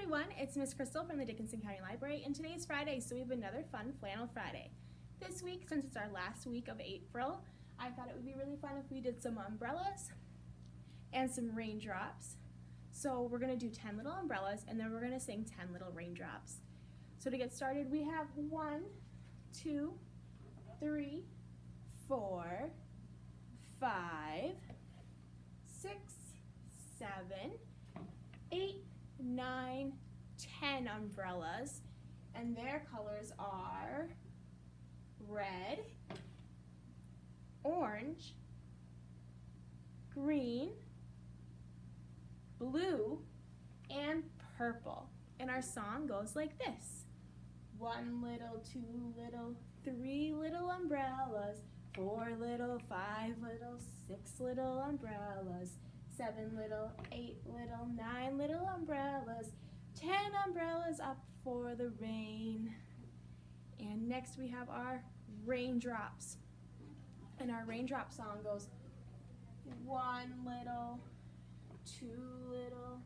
everyone, it's Miss Crystal from the Dickinson County Library, and today is Friday, so we have another fun Flannel Friday. This week, since it's our last week of April, I thought it would be really fun if we did some umbrellas and some raindrops. So we're going to do 10 little umbrellas, and then we're going to sing 10 little raindrops. So to get started, we have 1, 2, 3, 4, 5, 6, 7, 8, 9, 10 umbrellas, and their colors are red, orange, green, blue, and purple. And our song goes like this: 1 little, 2 little, 3 little umbrellas, 4 little, 5 little, 6 little umbrellas, 7 little, 8 little, 9 little umbrellas, 10 umbrellas up for the rain. And next we have our raindrops. And our raindrop song goes 1 little, 2 little,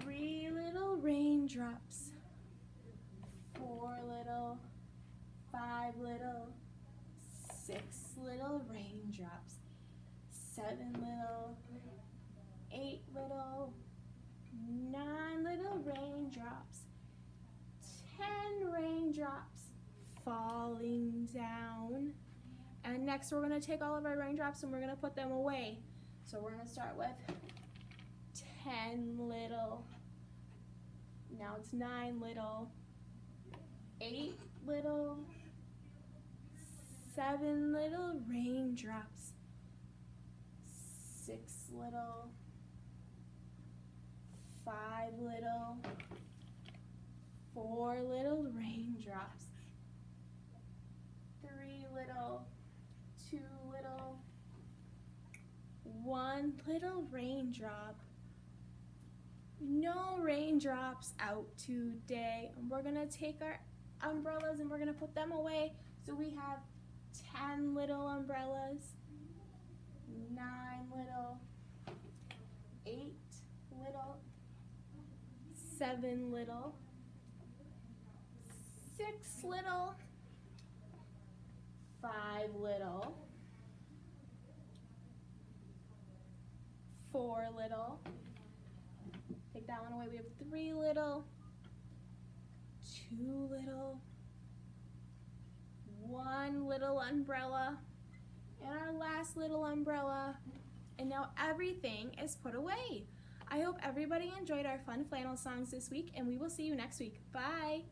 3 little raindrops, 4 little, 5 little, 6 little raindrops, 7 little, 8 little, 9 little raindrops, 10 raindrops falling down. And next we're going to take all of our raindrops and we're going to put them away. So we're going to start with 10 little, now it's 9 little, 8 little, 7 little raindrops, 6 little, 5 little, 4 little raindrops, 3 little, 2 little, 1 little raindrop. No raindrops out today. And we're gonna take our umbrellas and we're gonna put them away. So we have 10 little umbrellas, 9 little, 8 little, 7 little, 6 little, 5 little, 4 little, take that one away, we have 3 little, 2 little, 1 little umbrella, and our last little umbrella, and now everything is put away. I hope everybody enjoyed our fun flannel songs this week, and we will see you next week. Bye!